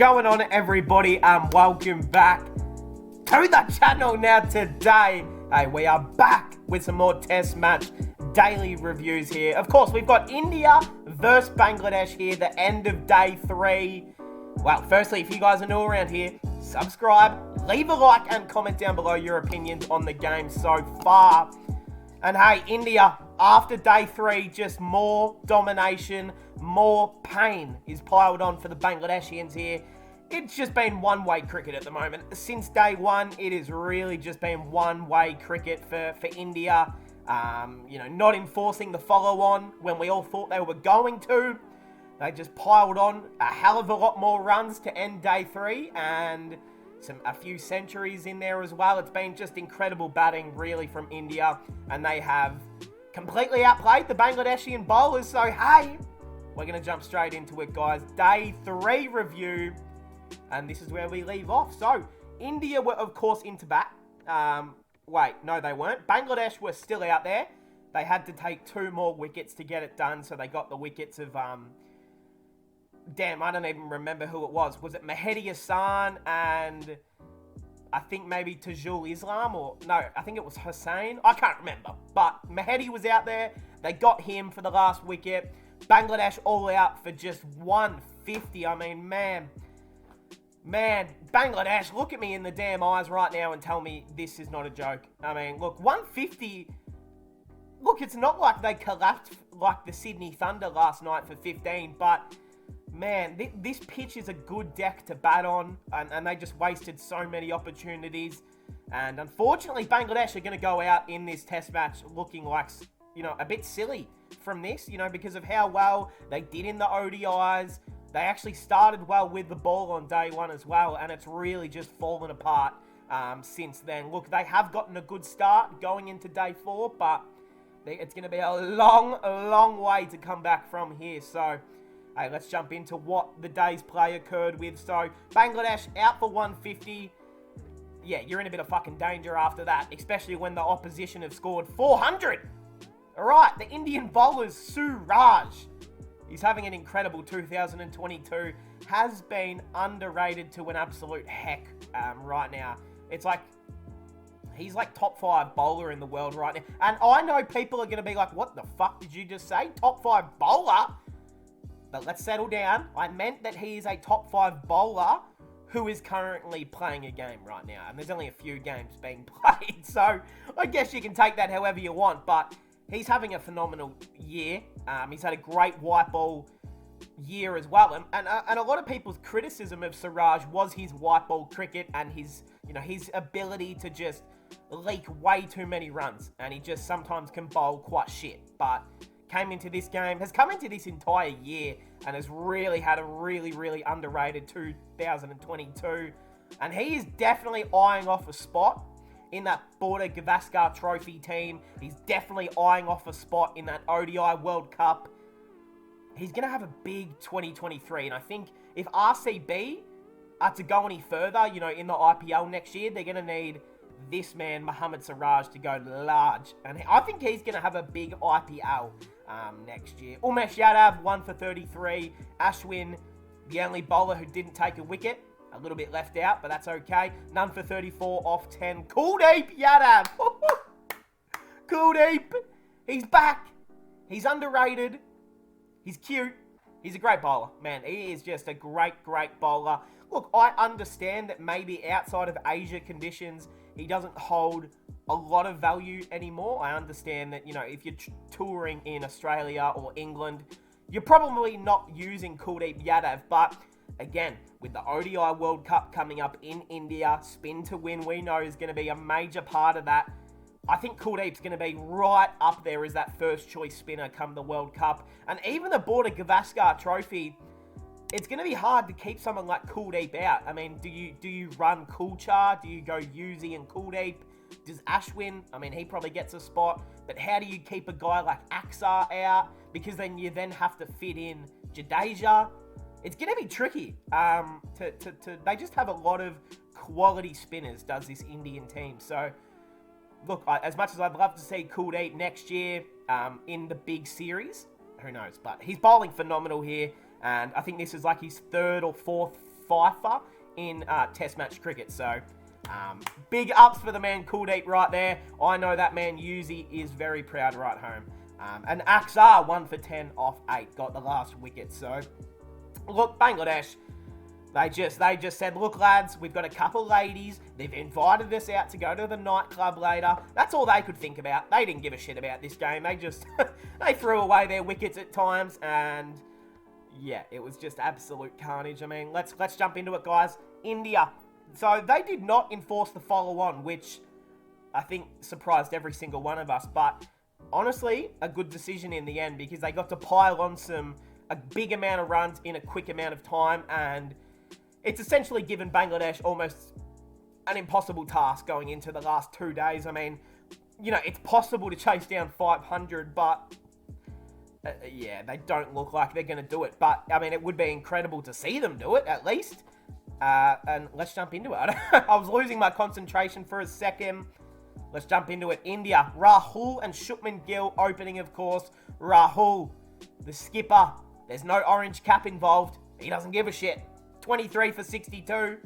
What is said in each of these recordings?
going on, everybody, and welcome back to the channel. Now today, we are back with some more test match daily reviews here. Of course, we've got India versus Bangladesh here, the end of day 3. Well, firstly, if you guys are new around here, subscribe, leave a like, and comment down below your opinions on the game so far. And hey, India, after day 3, just more domination, more pain is piled on for the Bangladeshians here. It's just been one-way cricket at the moment. Since day 1, it has really just been one-way cricket for India. Not enforcing the follow-on when we all thought they were going to. They just piled on a hell of a lot more runs to end day 3 and a few centuries in there as well. It's been just incredible batting, really, from India. And they have completely outplayed the Bangladeshi bowlers. So, hey, we're going to jump straight into it, guys. Day 3 review. And this is where we leave off. So, India were, of course, into bat. Wait, no, they weren't. Bangladesh were still out there. They had to take 2 more wickets to get it done. So, they got the wickets of... Damn, I don't even remember who it was. Was it Mehdi Hassan and I think maybe Tajul Islam? Or no, I think it was Hussain. I can't remember. But Mehdi was out there. They got him for the last wicket. Bangladesh all out for just 150. I mean, man, Bangladesh, look at me in the damn eyes right now and tell me this is not a joke. I mean, look, 150... Look, it's not like they collapsed like the Sydney Thunder last night for 15, but... Man, this pitch is a good deck to bat on, and they just wasted so many opportunities. And unfortunately, Bangladesh are going to go out in this test match looking like, a bit silly from this, because of how well they did in the ODIs. They actually started well with the ball on day 1 as well, and it's really just fallen apart since then. Look, they have gotten a good start going into day 4, but it's going to be a long way to come back from here. So... Hey, let's jump into what the day's play occurred with. So, Bangladesh out for 150. Yeah, you're in a bit of fucking danger after that, especially when the opposition have scored 400. All right, the Indian bowlers, Suraj. He's having an incredible 2022. Has been underrated to an absolute heck right now. It's like, he's like top 5 bowler in the world right now. And I know people are going to be like, what the fuck did you just say? Top 5 bowler? But let's settle down. I meant that he is a top 5 bowler who is currently playing a game right now. And there's only a few games being played. So I guess you can take that however you want. But he's having a phenomenal year. He's had a great white ball year as well. And a lot of people's criticism of Siraj was his white ball cricket and his ability to just leak way too many runs. And he just sometimes can bowl quite shit. But... has come into this entire year and has really had a really underrated 2022. And he is definitely eyeing off a spot in that Pujara Gavaskar Trophy team. He's definitely eyeing off a spot in that ODI World Cup. He's going to have a big 2023. And I think if RCB are to go any further, in the IPL next year, they're going to need this man, Mohammad Siraj, to go large. And I think he's going to have a big IPL next year. Umesh Yadav, 1 for 33. Ashwin, the only bowler who didn't take a wicket. A little bit left out, but that's okay. None for 34 off 10. Kuldeep Yadav. Kuldeep. He's back. He's underrated. He's cute. He's a great bowler. Man, he is just a great bowler. Look, I understand that maybe outside of Asia conditions, he doesn't hold a lot of value anymore. I understand that, if you're touring in Australia or England, you're probably not using Kuldeep Yadav. But again, with the ODI World Cup coming up in India, spin to win, we know is going to be a major part of that. I think Kuldeep's going to be right up there as that first choice spinner come the World Cup. And even the Pujara Gavaskar Trophy, it's going to be hard to keep someone like Kuldeep out. I mean, do you run Kulchar? Do you go Yuzi and Kuldeep? Does Ashwin? I mean, he probably gets a spot. But how do you keep a guy like Axar out? Because then you have to fit in Jadeja. It's going to be tricky. They just have a lot of quality spinners, does this Indian team. So, look, as much as I'd love to see Kuldeep next year in the big series, who knows? But he's bowling phenomenal here. And I think this is like his 3rd or 4th fifer in Test match cricket. So, big ups for the man Kuldeep right there. I know that man Yuzi is very proud right home. And Aksar, 1 for 10 off 8, got the last wicket. So, look, Bangladesh, they just said, look, lads, we've got a couple ladies. They've invited us out to go to the nightclub later. That's all they could think about. They didn't give a shit about this game. They just, they threw away their wickets at times. And, yeah, it was just absolute carnage. I mean, let's jump into it, guys. India. So, they did not enforce the follow-on, which I think surprised every single one of us. But, honestly, a good decision in the end because they got to pile on a big amount of runs in a quick amount of time, and it's essentially given Bangladesh almost an impossible task going into the last 2 days. I mean, you know, it's possible to chase down 500, but yeah, they don't look like they're going to do it. But, I mean, it would be incredible to see them do it, at least. And let's jump into it. I was losing my concentration for a second. Let's jump into it. India, Rahul and Shubman Gill opening, of course. Rahul, the skipper. There's no orange cap involved. He doesn't give a shit. 23 for 62.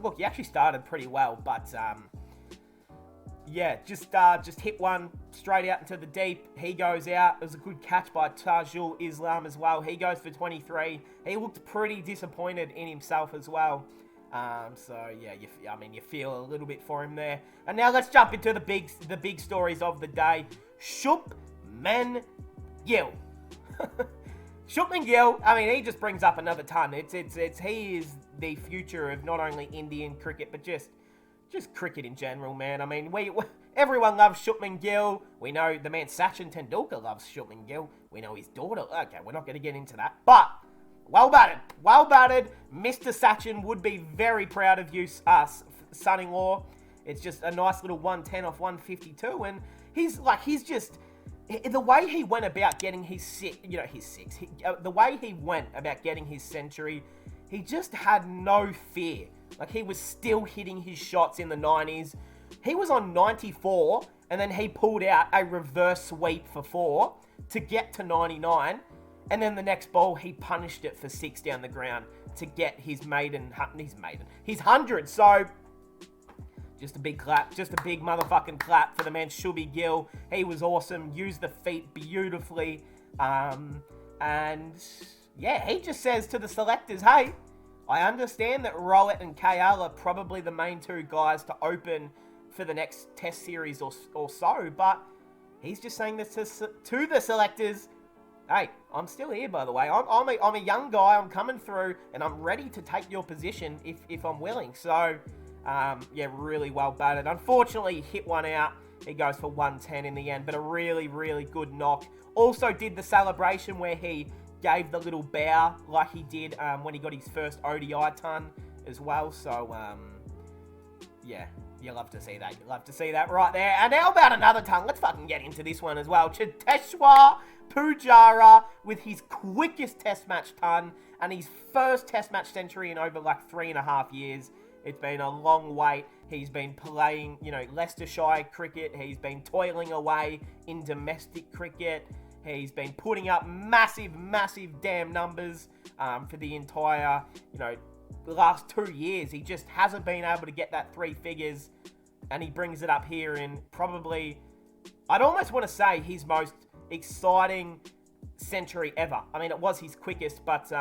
Look, he actually started pretty well, but yeah, just hit one straight out into the deep. He goes out. It was a good catch by Tajul Islam as well. He goes for 23. He looked pretty disappointed in himself as well. So yeah, you feel a little bit for him there. And now let's jump into the big stories of the day. Shubman Gill. Shubman Gill, I mean, he just brings up another ton. He is the future of not only Indian cricket, but just cricket in general, man. I mean, everyone loves Shubman Gill. We know the man Sachin Tendulkar loves Shubman Gill. We know his daughter. Okay, we're not going to get into that. But, well batted. Mr. Sachin would be very proud of you, son-in-law. It's just a nice little 110 off 152. And he's just... The way he went about getting the way he went about getting his century, he just had no fear. Like, he was still hitting his shots in the 90s. He was on 94, and then he pulled out a reverse sweep for 4 to get to 99, and then the next ball, he punished it for 6 down the ground to get his 100. So... just a big clap. Just a big motherfucking clap for the man Shubby Gill. He was awesome. Used the feet beautifully. And yeah, he just says to the selectors, hey, I understand that Rohit and KL are probably the main 2 guys to open for the next test series or so. But he's just saying this to the selectors. Hey, I'm still here, by the way. I'm a young guy. I'm coming through, and I'm ready to take your position if I'm willing. So... yeah, really well batted. Unfortunately, he hit one out. He goes for 110 in the end, but a really, really good knock. Also did the celebration where he gave the little bow like he did when he got his first ODI ton as well. So, yeah, you love to see that. You love to see that right there. And now about another ton. Let's fucking get into this one as well. Cheteshwar Pujara with his quickest test match ton and his first test match century in over like 3.5 years. It's been a long wait. He's been playing, Leicestershire cricket. He's been toiling away in domestic cricket. He's been putting up massive damn numbers for the entire, the last 2 years. He just hasn't been able to get that 3 figures, and he brings it up here in probably, I'd almost want to say his most exciting century ever. I mean, it was his quickest, but...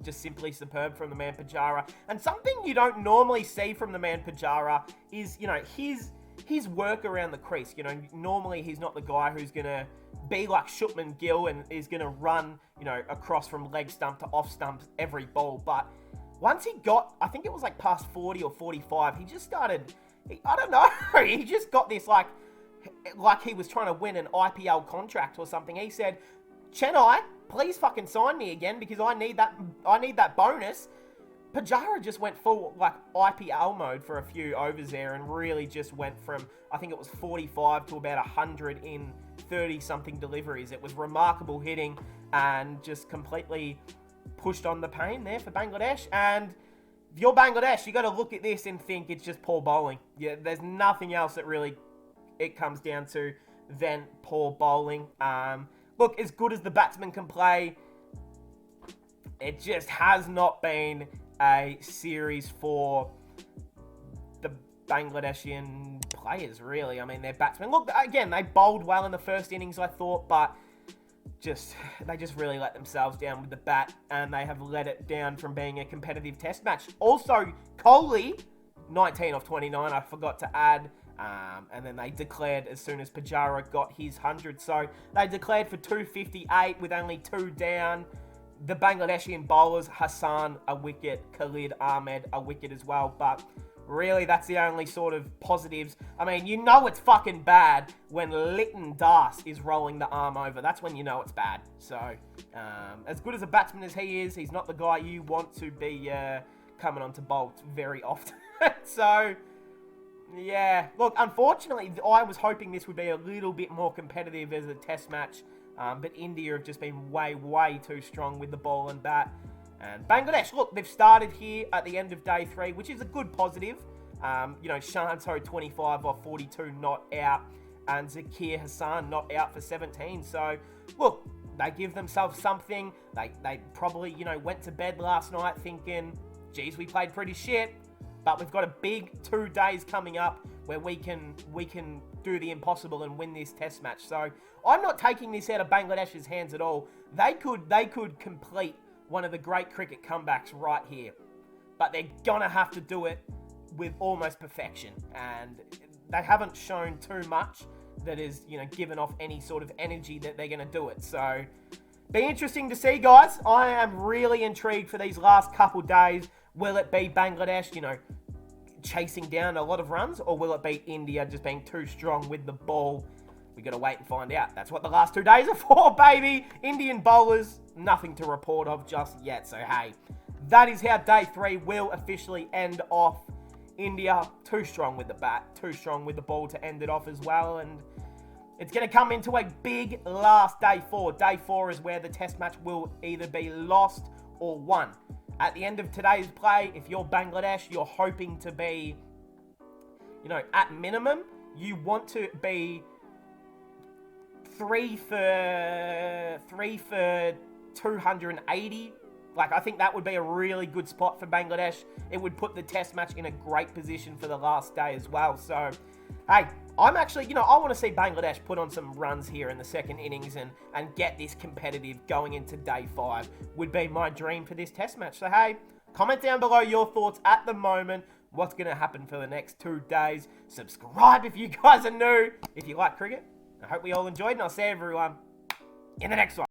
just simply superb from the man Pujara. And something you don't normally see from the man Pujara is, his work around the crease. Normally he's not the guy who's going to be like Shubman Gill and is going to run, across from leg stump to off stump every ball. But once he got, I think it was like past 40 or 45, he just started, I don't know, he just got this like he was trying to win an IPL contract or something. He said, Chennai, please fucking sign me again because I need that bonus. Pujara just went full like IPL mode for a few overs there and really just went from, I think it was 45 to about 100 in 30 something deliveries. It was remarkable hitting and just completely pushed on the pain there for Bangladesh. And if you're Bangladesh, you got to look at this and think it's just poor bowling. Yeah, there's nothing else that really it comes down to than poor bowling. Look, as good as the batsman can play, it just has not been a series for the Bangladeshian players, really. I mean, their batsmen. Look, again, they bowled well in the first innings, I thought, but they just really let themselves down with the bat, and they have let it down from being a competitive test match. Also, Kohli, 19 off 29, I forgot to add. And then they declared as soon as Pujara got his 100. So they declared for 258 with only 2 down. The Bangladeshian bowlers, Hassan, a wicket, Khalid Ahmed, a wicket as well. But really, that's the only sort of positives. I mean, you know it's fucking bad when Litton Das is rolling the arm over. That's when you know it's bad. So, as good as a batsman as he is, he's not the guy you want to be coming on to bowl very often. So, yeah. Look, unfortunately, I was hoping this would be a little bit more competitive as a test match. But India have just been way, way too strong with the ball and bat. And Bangladesh, look, they've started here at the end of day 3, which is a good positive. You know, Shanto 25 off 42 not out, and Zakir Hassan not out for 17. So, look, they give themselves something. They probably, you know, went to bed last night thinking, geez, we played pretty shit, but we've got a big 2 days coming up where we can do the impossible and win this test match. So, I'm not taking this out of Bangladesh's hands at all. They could complete one of the great cricket comebacks right here. But they're going to have to do it with almost perfection. And they haven't shown too much that is, you know, given off any sort of energy that they're going to do it. So, be interesting to see, guys. I am really intrigued for these last couple days. Will it be Bangladesh, you know, chasing down a lot of runs? Or will it be India just being too strong with the ball? We got to wait and find out. That's what the last 2 days are for, baby. Indian bowlers, nothing to report of just yet. So, hey, that is how day 3 will officially end off. India, too strong with the bat, too strong with the ball to end it off as well. And it's going to come into a big last day 4. Day 4 is where the test match will either be lost or won. At the end of today's play, if you're Bangladesh, you're hoping to be, you know, at minimum, you want to be 3 for 280. Like, I think that would be a really good spot for Bangladesh. It would put the test match in a great position for the last day as well. So, hey, I'm actually, you know, I want to see Bangladesh put on some runs here in the second innings and get this competitive going into day 5 would be my dream for this test match. So, hey, comment down below your thoughts at the moment. What's going to happen for the next 2 days. Subscribe if you guys are new. If you like cricket. I hope we all enjoyed, and I'll see everyone in the next one.